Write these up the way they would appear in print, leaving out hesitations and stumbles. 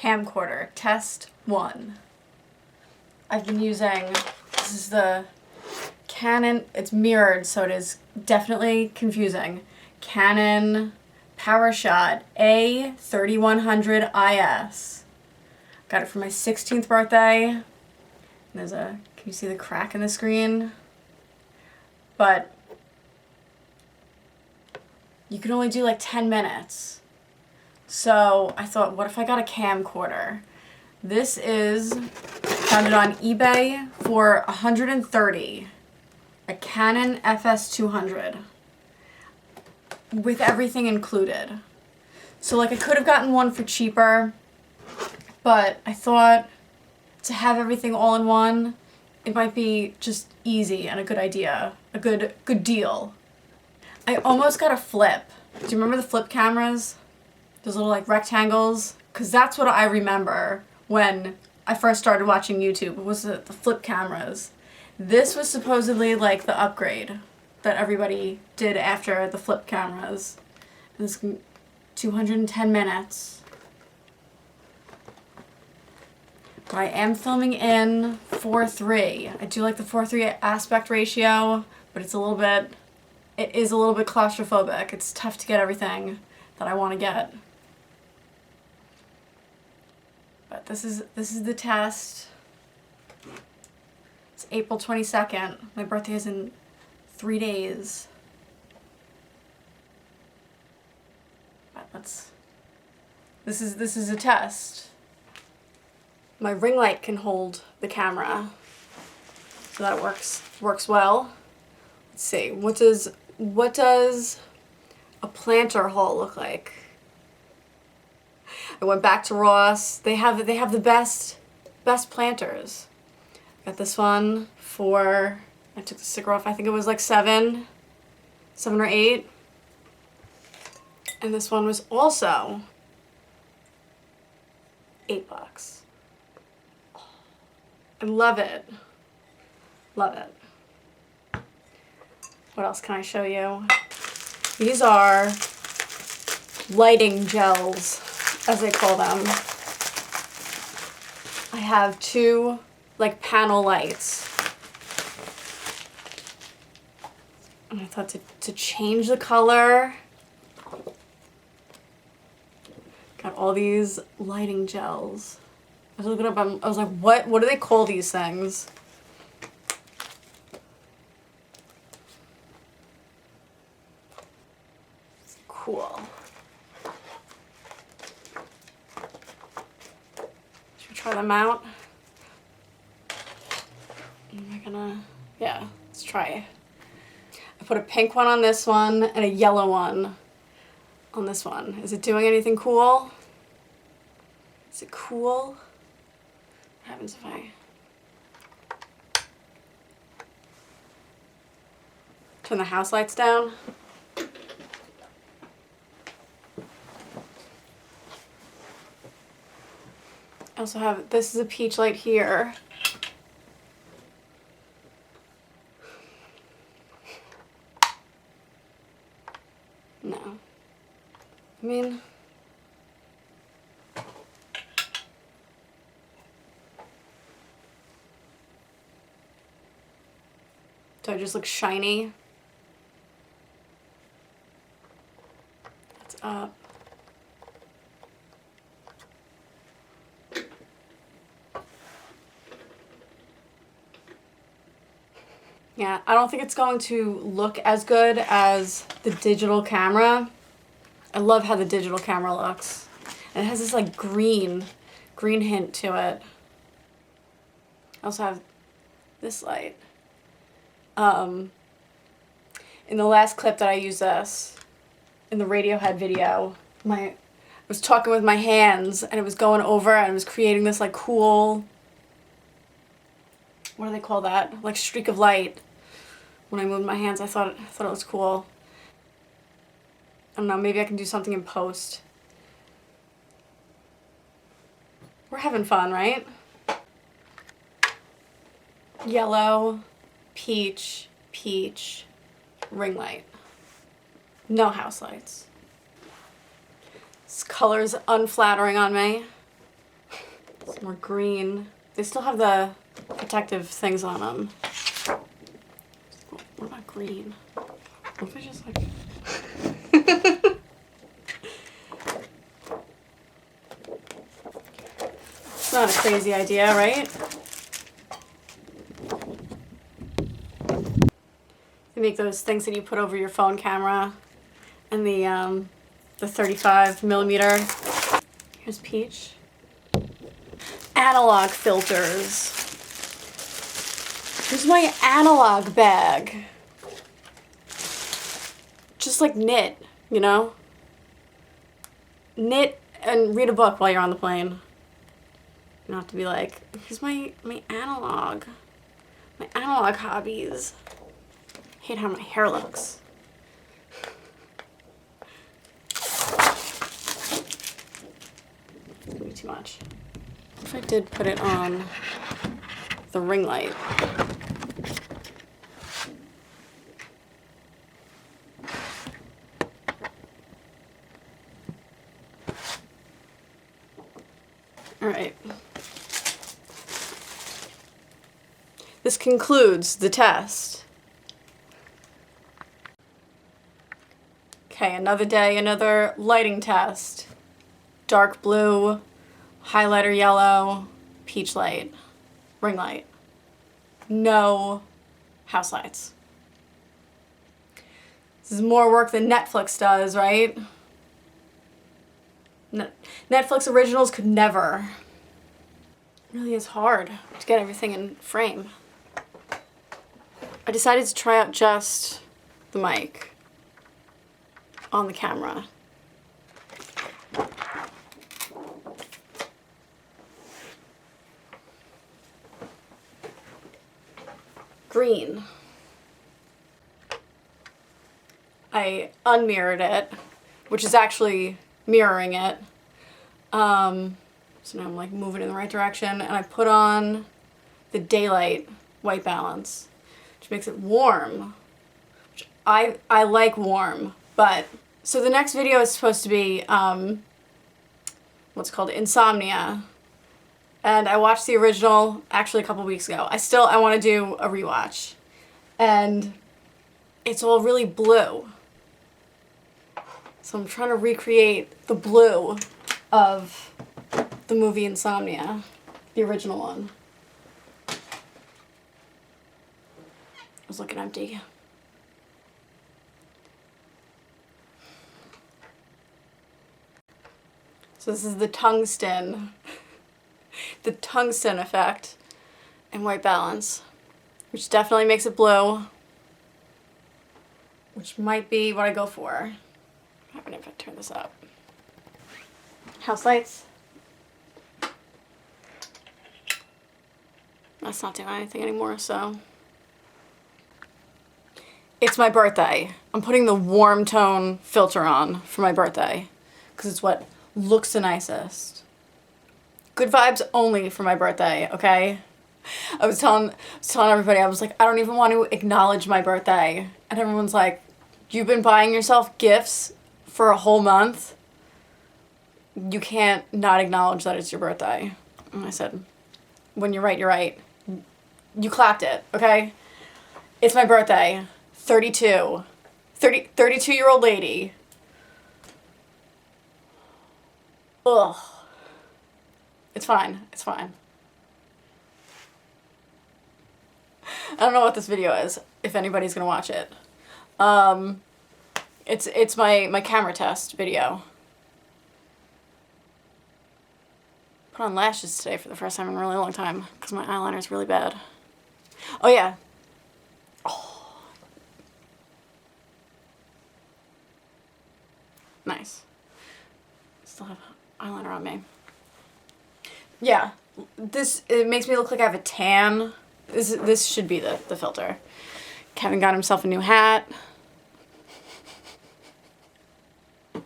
camcorder, test 1. I've been using, this is the Canon, it's mirrored so it is definitely confusing. Canon PowerShot A3100 IS. Got it for my 16th birthday. And there's a, can you see the crack in the screen? But you can only do like 10 minutes. So I thought, what if I got a camcorder? This is, found it on eBay for $130. A Canon FS200 with everything included. So like I could have gotten one for cheaper, but I thought to have everything all in one, it might be just easy and a good idea, a good deal. I almost got a flip. Do you remember the flip cameras? Those little like rectangles? Because that's what I remember when I first started watching YouTube, was the flip cameras. This was supposedly like the upgrade that everybody did after the flip cameras. This 210 minutes. But I am filming in 4:3. I do like the 4:3 aspect ratio, but it's a little bit, it is a little bit claustrophobic. It's tough to get everything that I want to get. But this is the test. It's April 22nd. My birthday is in 3 days. But this is a test. My ring light can hold the camera, so that works well. Let's see, what does a planter haul look like? I went back to Ross. They have the best planters. Got this one for, I took the sticker off, I think it was like $7 or $8. And this one was also $8. I love it. Love it. What else can I show you? These are lighting gels, as they call them. I have 2 like panel lights. And I thought to change the color. Got all these lighting gels. I was looking up, I was like, what do they call these things? Cool. Should we try them out? Am I gonna, yeah, let's try. I put a pink one on this one and a yellow one on this one. Is it doing anything cool? Is it cool? What happens if I turn the house lights down? I also have, this is a peach light here. No. I mean, do I just look shiny? That's up. Yeah, I don't think it's going to look as good as the digital camera. I love how the digital camera looks. And it has this like green hint to it. I also have this light. In the last clip that I used this, in the Radiohead video, I was talking with my hands and it was going over and it was creating this like cool, what do they call that? Like streak of light. When I moved my hands, I thought it was cool. I don't know, maybe I can do something in post. We're having fun, right? Yellow, peach, ring light. No house lights. This color's unflattering on me. Some more green. They still have the protective things on them. What about green? What if I just like... It's not a crazy idea, right? You make those things that you put over your phone camera and the 35 millimeter. Here's peach. Analog filters. Here's my analog bag. Just like knit, you know? Knit and read a book while you're on the plane. You don't have to be like, here's my analog hobbies. Hate how my hair looks. Maybe too much. What if I did put it on the ring light? All right. This concludes the test. Okay, another day, another lighting test. Dark blue, highlighter yellow, peach light, ring light. No house lights. This is more work than Netflix does, right? Netflix originals could never. It really is hard to get everything in frame. I decided to try out just the mic on the camera. Green. I unmirrored it, which is actually mirroring it. So now I'm like moving in the right direction, and I put on the daylight white balance, which makes it warm. Which I like warm, but so the next video is supposed to be what's called Insomnia, and I watched the original actually a couple weeks ago. I want to do a rewatch, and it's all really blue. So I'm trying to recreate the blue of the movie Insomnia, the original one. It was looking empty. So this is the tungsten effect in white balance, which definitely makes it blue, which might be what I go for. What happens if I turn this up? House lights. That's not doing anything anymore, so. It's my birthday. I'm putting the warm tone filter on for my birthday because it's what looks the nicest. Good vibes only for my birthday, okay? I was telling everybody, I was like, I don't even want to acknowledge my birthday. And everyone's like, you've been buying yourself gifts for a whole month? You can't not acknowledge that it's your birthday. And I said, when you're right, you're right. You clapped it, okay? It's my birthday. 32-year-old lady. Ugh. It's fine. It's fine. I don't know what this video is, if anybody's gonna watch it. It's my camera test video. Put on lashes today for the first time in a really long time because my eyeliner is really bad. Oh yeah. Oh. Nice. Still have eyeliner on me. Yeah. It makes me look like I have a tan. This should be the filter. Kevin got himself a new hat.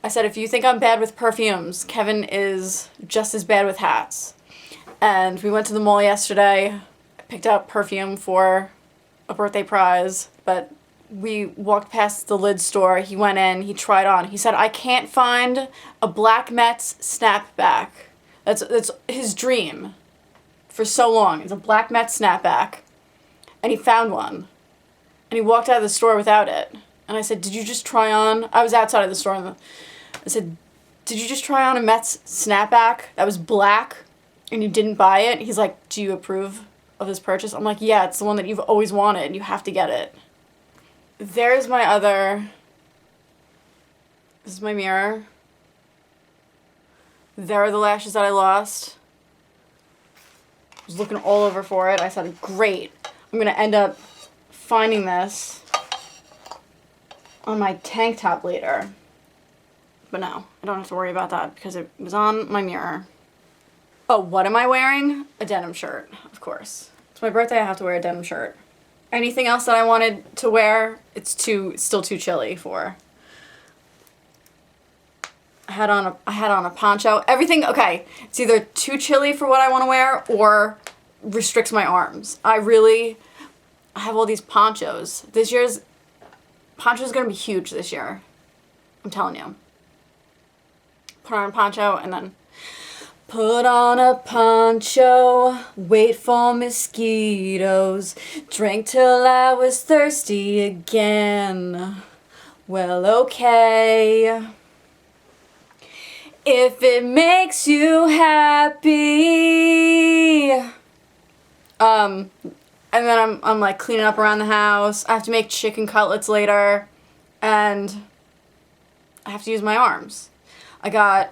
I said, if you think I'm bad with perfumes, Kevin is just as bad with hats. And we went to the mall yesterday. I picked up perfume for a birthday prize, but we walked past the lid store. He went in, he tried on. He said, I can't find a Black Mets snapback That's his dream for so long. It's a black Met snapback. And he found one. And he walked out of the store without it. And I said, did you just try on? I was outside of the store. And I said, did you just try on a Mets snapback that was black and you didn't buy it? He's like, do you approve of this purchase? I'm like, yeah, it's the one that you've always wanted. You have to get it. There's my other... This is my mirror. There are the lashes that I lost. I was looking all over for it. I said, great. I'm going to end up finding this on my tank top later. But no, I don't have to worry about that because it was on my mirror. Oh, what am I wearing? A denim shirt, of course. It's my birthday, I have to wear a denim shirt. Anything else that I wanted to wear, it's still too chilly for. I had on a poncho. Everything, okay, it's either too chilly for what I want to wear or restricts my arms. I have all these ponchos. Poncho's gonna be huge this year. I'm telling you. Put on a poncho and then put on a poncho, wait for mosquitoes, drank till I was thirsty again. Well, okay. If it makes you happy. And then I'm like cleaning up around the house. I have to make chicken cutlets later. And I have to use my arms. I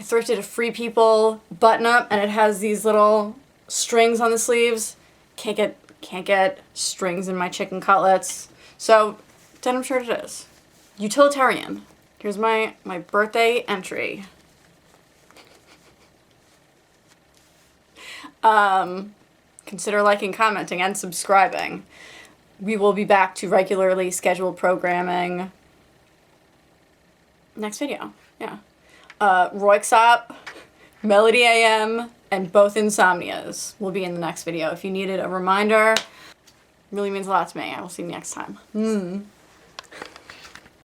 thrifted a Free People button up and it has these little strings on the sleeves. Can't get strings in my chicken cutlets. So denim shirt it is. Utilitarian. Here's my birthday entry. Consider liking, commenting, and subscribing. We will be back to regularly scheduled programming next video. Yeah. Roixop, Melody AM, and both Insomnias will be in the next video. If you needed a reminder, it really means a lot to me. I will see you next time.